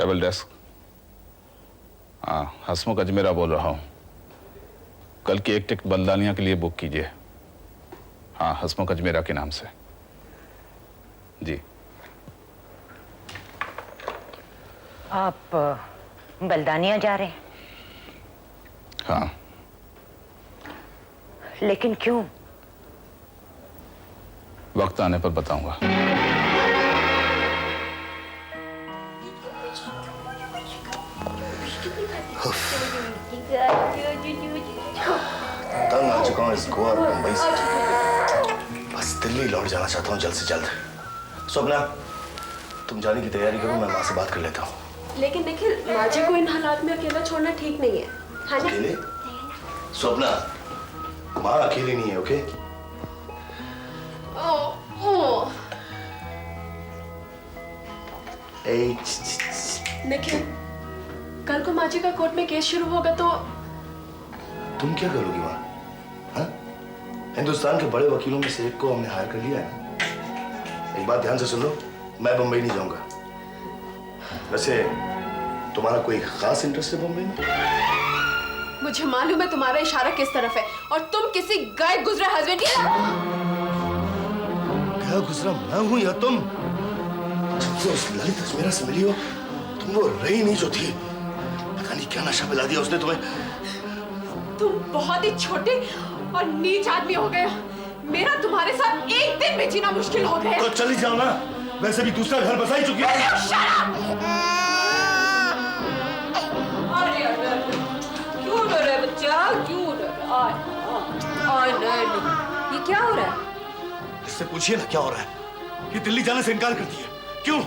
Table desk. हाँ, हसमुख अजमेरा बोल रहा हूँ। कल की एक टिकट बल्दानिया के लिए बुक कीजिए। हाँ, हसमुख अजमेरा के नाम से। जी। आप बल्दानिया जा रहे हैं? हाँ। लेकिन क्यों? वक्त आने पर बताऊंगा। तंग आ चुका हूँ इस गोवा और मुंबई से। बस दिल्ली लौट जाना चाहता हूँ जल्द से जल्द। स्वप्ना, तुम जाने की तैयारी करो, मैं माँ से बात कर लेता हूँ। लेकिन निखिल, माजी को इन हालात में अकेला छोड़ना ठीक नहीं है, है ना? अकेले? स्वप्ना, माँ अकेली नहीं है, ओके? निखिल, कल को माजी का कोर्ट में केस शुरू होगा तो तुम क्या करोगी माँ? हाँ? हिंदुस्तान के बड़े वकीलों में से एक को हमने हायर कर लिया है। एक बात ध्यान से सुन लो, मैं बंबई नहीं जाऊंगा। वैसे तुम्हारा कोई खास इंटरेस्ट है बंबई में? मुझे मालूम है तुम्हारा इशारा किस तरफ है और तुम किसी गाय गुजरे हस्बैंड की क्या गुजरा मैं हूं या तुम? जब से उस ललित अजमेरा से मिली हो, तुम वो रही नहीं जो थी। पता नहीं क्या नशा मिला दिया उसने तुम्हें। तुम बहुत ही छोटे और नीच आदमी हो गए हो। मेरा तुम्हारे साथ एक दिन भी जीना मुश्किल हो गया। तो चली जाओ ना, वैसे भी दूसरा घर बसा ही चुकी है। क्यों रो रहा है बच्चा? क्यों रो रहा है? ये क्या हो रहा है? इससे पूछिए ना क्या हो रहा है। ये दिल्ली जाने से इनकार करती है, क्यों?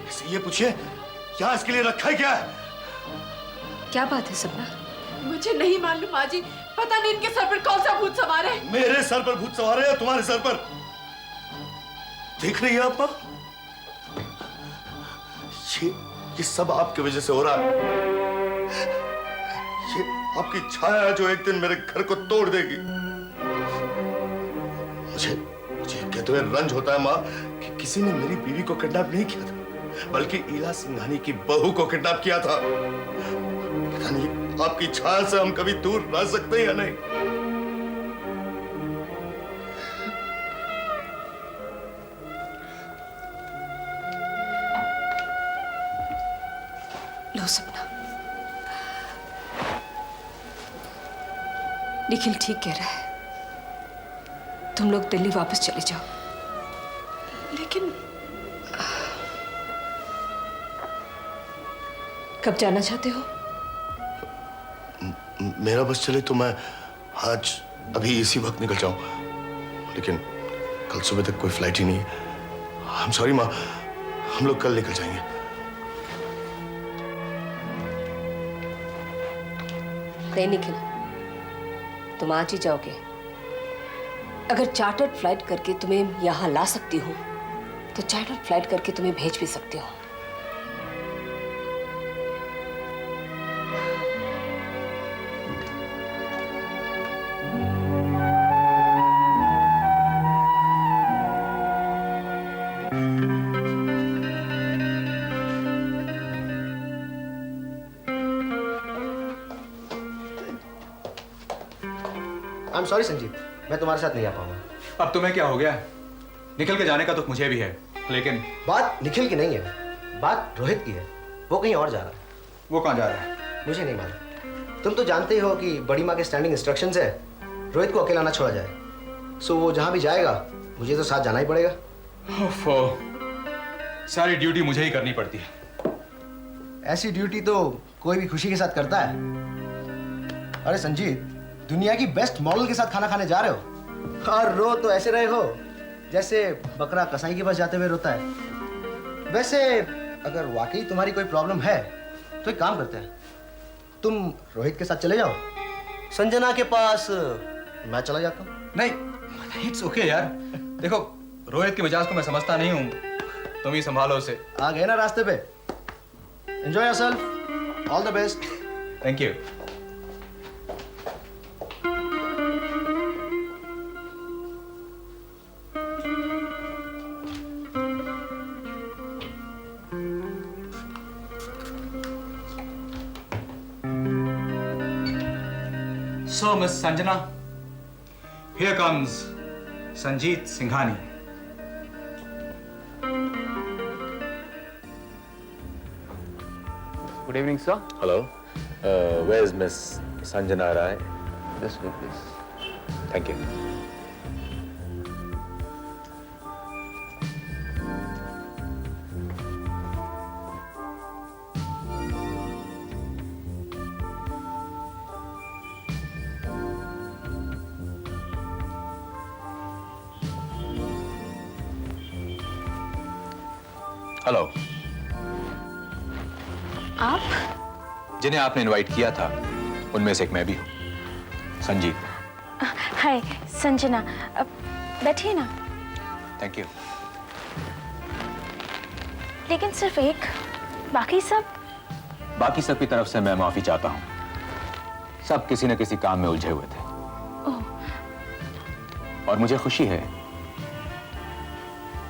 इससे ये पूछिए यहाँ इसके लिए रखा है क्या है? क्या बात है सपना? मुझे नहीं मालूम माजी, पता नहीं इनके सर पर कौन सा भूत सवार है। मेरे सर पर भूत सवार है या तुम्हारे सर पर? देख रही है आप मां? ये सब आपकी वजह से हो रहा है। ये आपकी छाया है जो एक दिन मेरे घर को तोड़ देगी। मुझे कहते हुए रंज होता है मां कि किसी ने मेरी बीवी को किडनैप नहीं किया था, बल्कि ईला सिंघानी की बहू को किडनैप किया था। पता नहीं आपकी छाया से हम कभी दूर रह सकते हैं या नहीं। लो सपना, निखिल ठीक कह रहा है। तुम लोग दिल्ली वापस चले जाओ। लेकिन कब जाना चाहते हो? मेरा बस चले तो मैं आज अभी इसी वक्त निकल जाऊं, लेकिन कल सुबह तक कोई फ्लाइट ही नहीं है। आई एम सॉरी माँ, हम लोग कल निकल जाएंगे। नहीं निखिल, तुम आज ही जाओगे। अगर चार्टर्ड फ्लाइट करके तुम्हें यहां ला सकती हूँ तो चार्टर्ड फ्लाइट करके तुम्हें भेज भी सकती हूँ। आई एम सॉरी संजीत, मैं तुम्हारे साथ नहीं आ पाऊंगा। अब तुम्हें क्या हो गया? निखिल के जाने का दुख मुझे भी है, लेकिन बात निखिल की नहीं है, बात रोहित की है। वो कहीं और जा रहा है। वो कहाँ जा रहा है? मुझे नहीं मालूम। तुम तो जानते ही हो कि बड़ी माँ के स्टैंडिंग इंस्ट्रक्शंस है रोहित को अकेला ना छोड़ा जाए। सो वो जहां भी जाएगा मुझे तो साथ जाना ही पड़ेगा। ओफो, सारी ड्यूटी मुझे ही करनी पड़ती है। ऐसी ड्यूटी तो कोई भी खुशी के साथ करता है। अरे संजीत, दुनिया की बेस्ट मॉडल के साथ खाना खाने जा रहे हो और रो तो ऐसे रहे हो जैसे बकरा कसाई के पास जाते हुए रोता है। वैसे अगर वाकई तुम्हारी कोई प्रॉब्लम है तो एक काम करते हैं, तुम रोहित के साथ चले जाओ, संजना के पास मैं चला जाता हूँ। नहीं, इट्स ओके यार। देखो, रोहित के मिजाज को मैं समझता नहीं हूँ, तुम ही संभालो उसे। आ गए ना रास्ते पे। Enjoy yourself, all the best. Thank you. So, Miss Sanjana, here comes Sanjeet Singhani. Good evening, sir. Hello. Where is Miss Sanjana Rai? This way, please. Thank you. Hello. आप? जिन्हें आपने इनवाइट किया था उनमें से एक मैं भी हूँ, संजीत। हाय संजना, बैठिए ना। Thank you. लेकिन सिर्फ एक, बाकी सब? बाकी सबकी तरफ से मैं माफी चाहता हूँ। सब किसी न किसी काम में उलझे हुए थे। और मुझे खुशी है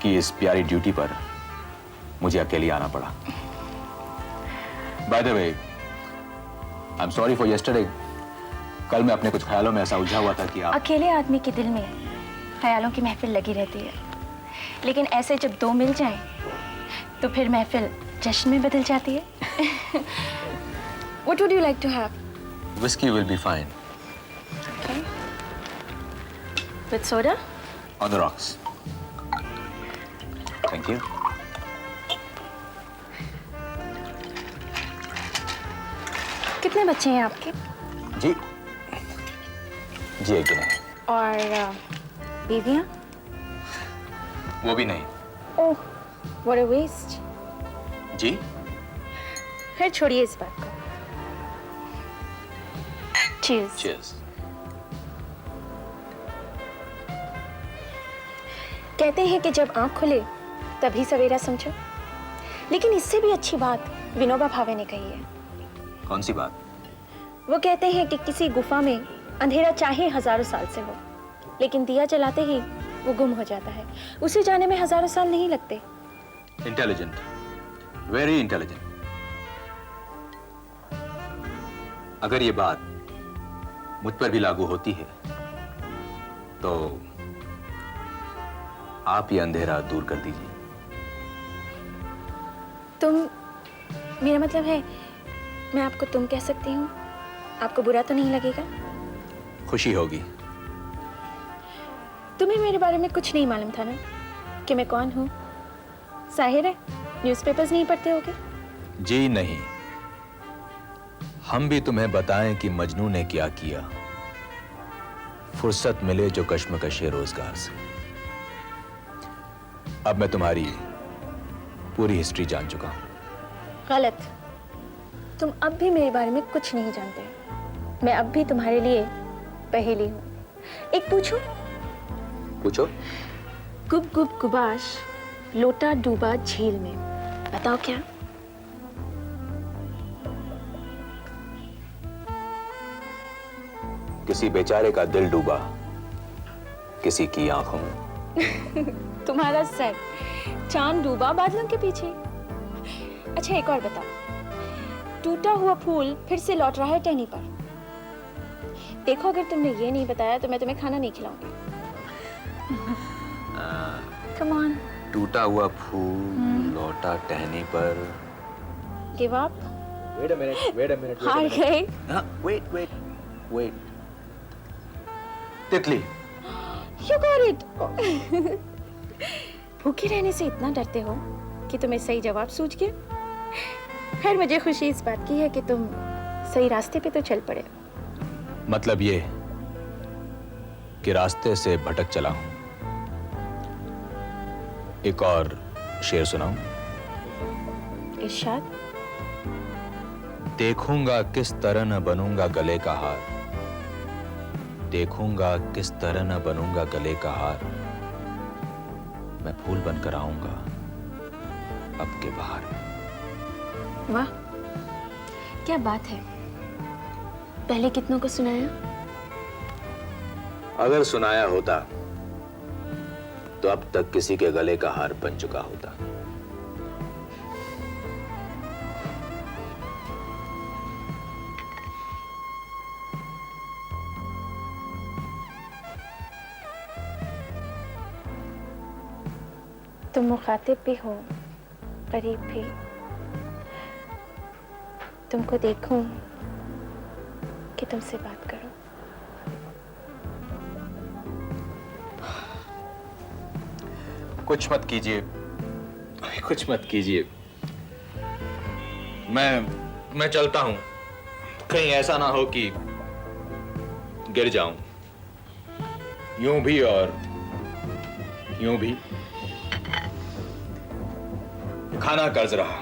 कि इस प्यारी ड्यूटी पर मुझे अकेले आना पड़ा। By the way, I am sorry for yesterday. कल मैं अपने कुछ ख्यालों में ऐसा उलझा हुआ था कि आप अकेले आदमी के दिल में ख्यालों की महफिल लगी रहती है, लेकिन ऐसे जब दो मिल जाएं, तो फिर महफिल जश्न में बदल जाती है। What would you like to have? Whiskey will be fine. Okay. With soda? On the rocks. Thank you. कितने बच्चे हैं आपके? जी एक दिन है। और बीवियां? वो भी नहीं। ओह, what a waste. जी फिर छोड़िए इस बात को। Cheers. Cheers. कहते हैं कि जब आंख खुले तभी सवेरा समझो, लेकिन इससे भी अच्छी बात विनोबा भावे ने कही है। कौन सी बात? वो कहते हैं कि किसी गुफा में अंधेरा चाहे हजारों साल से हो, लेकिन दिया जलाते ही वो गुम हो जाता है। उसे जाने में हजारों साल नहीं लगते। Intelligent, very intelligent. अगर ये बात मुझ पर भी लागू होती है तो आप ये अंधेरा दूर कर दीजिए। मेरा मतलब है, मैं आपको तुम कह सकती हूँ? आपको बुरा तो नहीं लगेगा? खुशी होगी। तुम्हें मेरे बारे में कुछ नहीं मालूम था ना, कि मैं कौन हूँ? जाहिर है न्यूज़पेपर्स नहीं पढ़ते होगे। जी नहीं, हम भी तुम्हें बताएं कि मजनू ने क्या किया। फुर्सत मिले जो कश्मकश रोजगार से। अब मैं तुम्हारी पूरी हिस्ट्री जान चुका हूं। गलत। तुम अब भी मेरे बारे में कुछ नहीं जानते। मैं अब भी तुम्हारे लिए पहेली हूँ। एक पूछूं? पूछो। गुब गुब गुबाश, लोटा डूबा झील में, बताओ क्या? किसी बेचारे का दिल डूबा किसी की आंखों में। तुम्हारा सर चांद डूबा बादलों के पीछे। अच्छा एक और बताओ, टूटा हुआ फूल फिर से लौट रहा है टहनी पर। देखो अगर तुमने ये नहीं बताया तो मैं तुम्हें खाना नहीं खिलाऊंगी। Come on. टूटा हुआ फूल लौटा टहनी पर। Give up? Wait a minute. हार गए? Wait. तितली। You got it. भूखे रहने से इतना डरते हो कि तुम्हें सही जवाब सूझ गया। खैर मुझे खुशी इस बात की है कि तुम सही रास्ते पे तो चल पड़े। मतलब ये कि रास्ते से भटक चला हूं। एक और शेर सुनाऊं? इरशाद। देखूंगा किस तरह न बनूंगा गले का हार। देखूंगा किस तरह न बनूंगा गले का हार। मैं फूल बनकर आऊंगा अब के बाहर। वाह क्या बात है। पहले कितनों को सुनाया? अगर सुनाया होता तो अब तक किसी के गले का हार बन चुका होता। तुम मुखातिब भी हो, करीब भी। तुमको देखूं कि तुमसे बात करूं। कुछ मत कीजिए, कुछ मत कीजिए। मैं चलता हूं, कहीं ऐसा ना हो कि गिर जाऊं। यूं भी और यूं भी। खाना कर्ज रहा,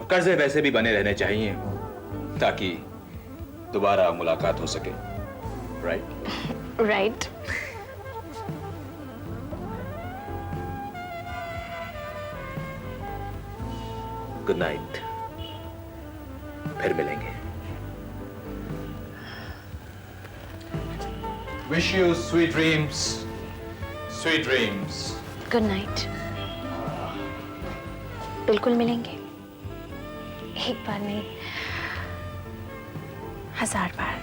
कर्जे वैसे भी बने रहने चाहिए ताकि दोबारा मुलाकात हो सके। राइट? राइट। गुड नाइट, फिर मिलेंगे। Wish you sweet dreams, sweet dreams. Good night. बिल्कुल मिलेंगे, एक बार नहीं, 1000 बार।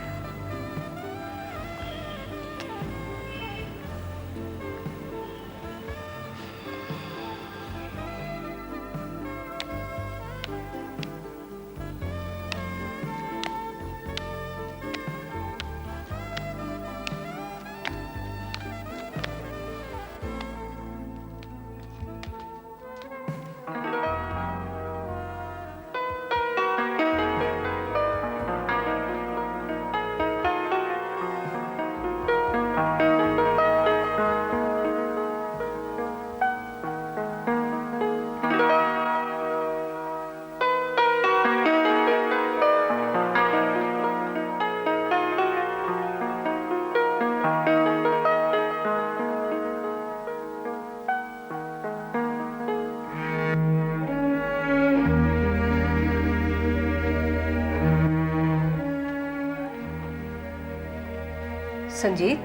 संजीत,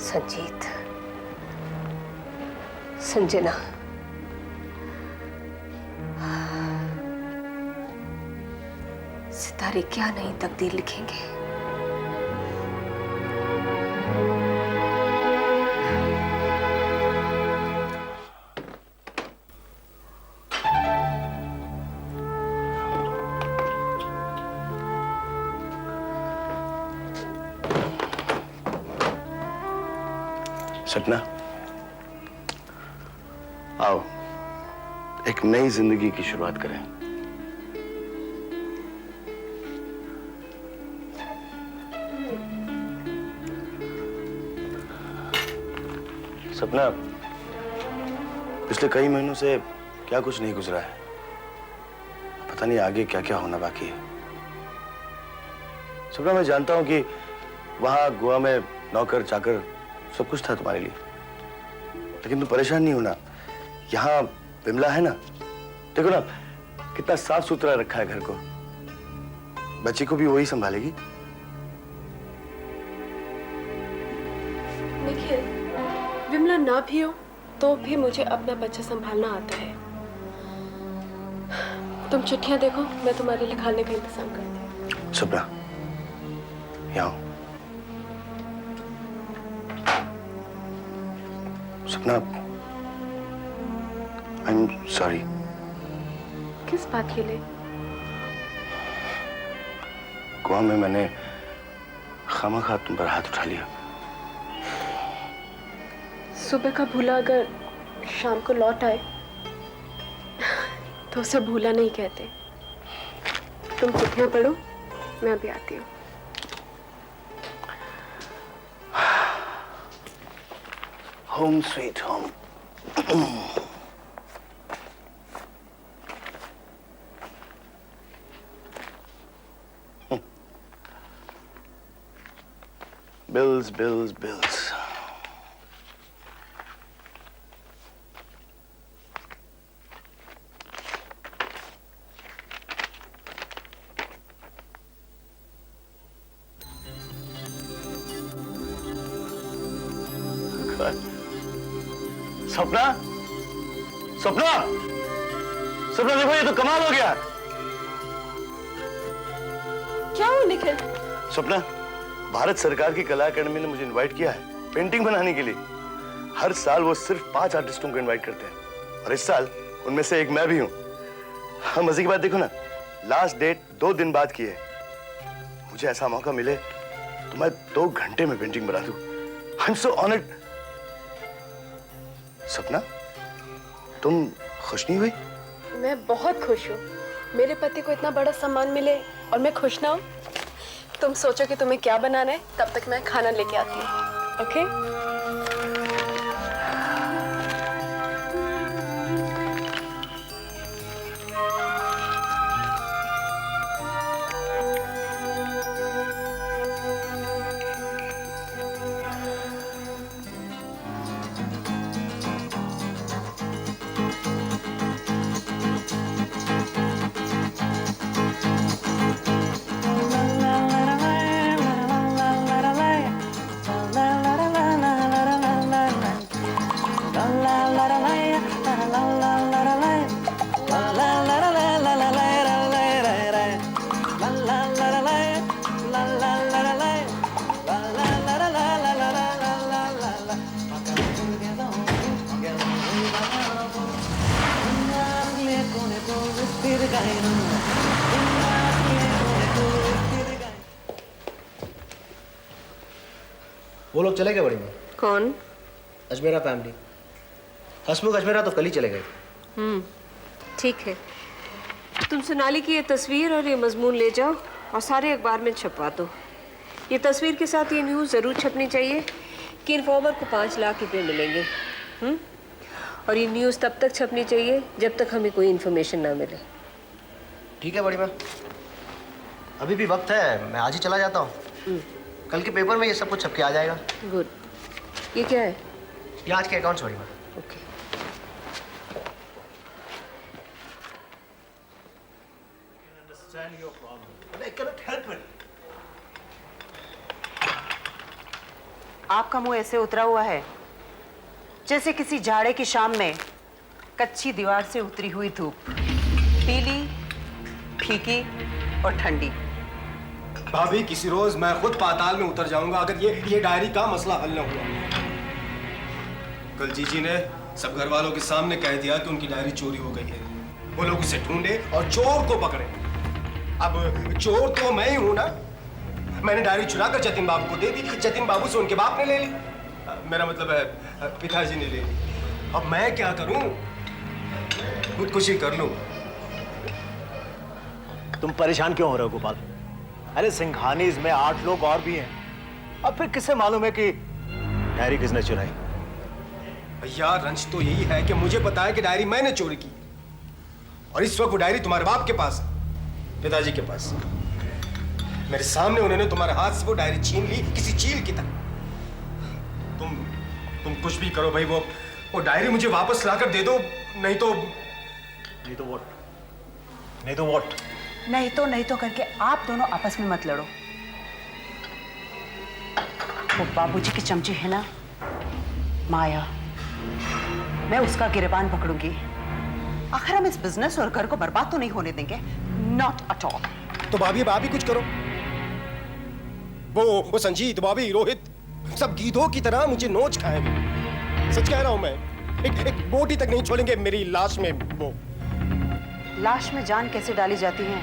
संजीत, संजना, सितारे क्या नई तकदीर लिखेंगे। सपना, आओ एक नई जिंदगी की शुरुआत करें। सपना, पिछले कई महीनों से क्या कुछ नहीं गुजरा है, पता नहीं आगे क्या क्या होना बाकी है। सपना, मैं जानता हूं कि वहां गोवा में नौकर चाकर सब कुछ था तुम्हारे लिए, लेकिन तुम परेशान नहीं होना। यहाँ विमला है ना, देखो ना कितना साफ सुथरा रखा है घर को, बच्ची को भी वही संभालेगी। निखिल, विमला ना भी हो तो भी मुझे अपना बच्चा संभालना आता है। तुम चिट्ठियां देखो, मैं तुम्हारे लिए खाने का इंतजाम करती हूँ। सपना, यहाँ आओ। सपना, आई एम सॉरी। किस बात के लिए? गोवा में मैंने खामखा तुम पर हाथ उठा लिया। सुबह का भूला अगर शाम को लौट आए तो उसे भूला नहीं कहते। तुम चिट्ठियां पढ़ो, मैं अभी आती हूँ। Home sweet home. Bills bills bills. सपना, सपना, सपना देखो, ये तो कमाल हो गया। क्या हुआ निखिल? सपना, भारत सरकार की कला अकेडमी ने मुझे इनवाइट किया है पेंटिंग बनाने के लिए। हर साल वो सिर्फ 5 आर्टिस्टों को इनवाइट करते हैं और इस साल उनमें से एक मैं भी हूं। हाँ, मजे की बात देखो ना, लास्ट डेट 2 दिन बाद की है। मुझे ऐसा मौका मिले तो मैं 2 घंटे में पेंटिंग बना दूं। I am so honoured. सपना, तुम खुश नहीं हुई? मैं बहुत खुश हूँ। मेरे पति को इतना बड़ा सम्मान मिले और मैं खुश ना हूँ। तुम सोचो कि तुम्हें क्या बनाना है, तब तक मैं खाना लेके आती हूँ। ओके? वो लोग चले गए बड़ी माँ। कौन? अजमेरा फैमिली। हसमुख अजमेरा तो कल ही चले गए। ठीक है, तुम सोनाली की ये तस्वीर और ये मजमून ले जाओ और सारे अखबार में छपवा दो। ये तस्वीर के साथ ये न्यूज़ ज़रूर छपनी चाहिए कि इन्फॉर्मर को 5 लाख रुपए मिलेंगे। और ये न्यूज़ तब तक छपनी चाहिए जब तक हमें कोई इन्फॉर्मेशन ना मिले। ठीक है बड़ी माँ, अभी भी वक्त है, मैं आज ही चला जाता हूँ। कल के पेपर में ये सब कुछ छप के आ जाएगा। गुड। ये क्या है? ये आज के अकाउंट्स बड़ी माँ। ओके। आपका मुंह ऐसे उतरा हुआ है जैसे किसी जाड़े की शाम में कच्ची दीवार से उतरी हुई धूप, पीली, फीकी और ठंडी। भाभी, किसी रोज मैं खुद पाताल में उतर जाऊंगा अगर ये डायरी का मसला हल न हुआ। कल जीजी ने सब घर वालों के सामने कह दिया कि उनकी डायरी चोरी हो गई है। वो लोग उसे ढूंढे और चोर को पकड़े। अब चोर तो मैं ही हूं ना। मैंने डायरी चुराकर जतिन बाबू को दे दी, जतिन बाबू से उनके बाप ने ले ली, मेरा मतलब है पिताजी ने ले ली। अब मैं क्या करूं? खुदकुशी कर लूं। तुम परेशान क्यों हो रहे हो गोपाल? अरे सिंघानीज में 8 लोग और भी हैं। अब फिर किससे मालूम है कि डायरी किसने चुराई? भैया, रंज तो यही है कि मुझे पता है कि डायरी मैंने चोरी की और इस वक्त वो डायरी तुम्हारे बाप के पास है, पिताजी के पास। मेरे सामने उन्होंने तुम्हारे हाथ से वो डायरी छीन ली किसी चील की तरह। तुम कुछ भी करो भाई, वो डायरी मुझे वापस लाकर दे दो, नहीं तो नहीं तो व्हाट? नहीं तो करके आप दोनों आपस में मत लड़ो। वो बाबूजी की चमची है ना माया, मैं उसका गिरबान पकड़ूंगी। आखिर हम इस बिजनेस और घर को बर्बाद तो नहीं होने देंगे। Not at all. तो भाभी कुछ करो। वो संजीत, भाभी, रोहित सब गीधों की तरह मुझे नोच खाएंगे। सच कह रहा हूं मैं। एक बोटी तक नहीं छोड़ेंगे मेरी लाश में। वो लाश में जान कैसे डाली जाती है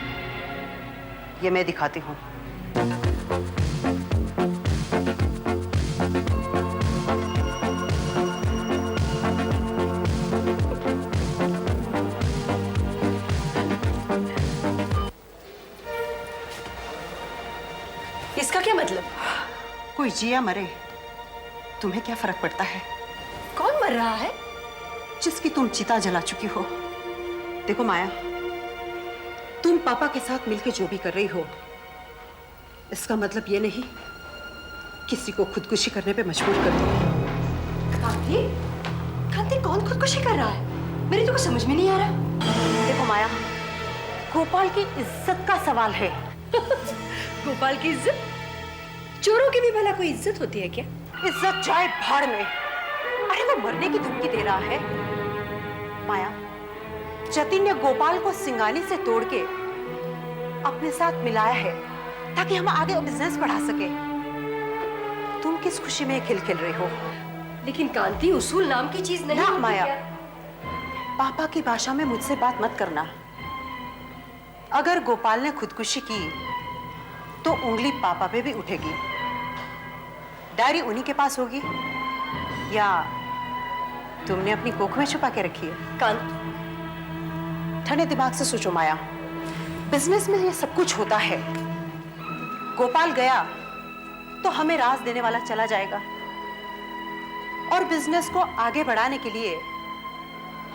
ये मैं दिखाती हूँ। इसका क्या मतलब? कोई जिया मरे तुम्हें क्या फर्क पड़ता है? कौन मर रहा है? जिसकी तुम चिता जला चुकी हो। देखो माया, तुम पापा के साथ मिलकर जो भी कर रही हो, इसका मतलब ये नहीं किसी को खुदकुशी करने पे मजबूर कर दो। कांति? कांति, कौन खुदकुशी कर रहा है? मेरी तो कुछ समझ में नहीं आ रहा। देखो माया, गोपाल की इज्जत का सवाल है। गोपाल की इज्जत? चोरों की भी भला कोई इज्जत होती है क्या? इज्जत जाए भाड़ में। अरे वो मरने की धमकी दे रहा है। माया, जतिन ने गोपाल को सिंगानी से तोड़ के अपने साथ मिलाया है ताकि हम आगे बिजनेस बढ़ा सके। तुम किस खुशी में खेल खेल रही हो? लेकिन कांति, उसूल नाम की चीज नहीं ना होती माया, क्या? पापा की भाषा में मुझसे बात मत करना। अगर गोपाल ने खुदकुशी की तो उंगली पापा पे भी उठेगी। डायरी उन्हीं के पास होगी या तुमने अपनी कोख में छुपा के रखी है? कांत, ठंडे दिमाग से सोचो माया, बिजनेस में ये सब कुछ होता है। गोपाल गया तो हमें राज देने वाला चला जाएगा और बिजनेस को आगे बढ़ाने के लिए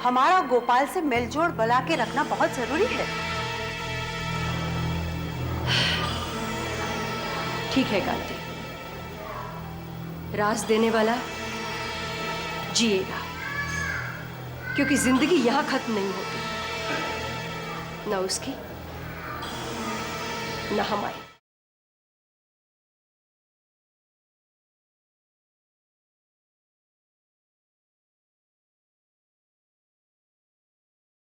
हमारा गोपाल से मेलजोल बना के रखना बहुत जरूरी है। ठीक है कांति, राज देने वाला जिएगा, क्योंकि जिंदगी यहां खत्म नहीं होती, ना उसकी ना हमारी।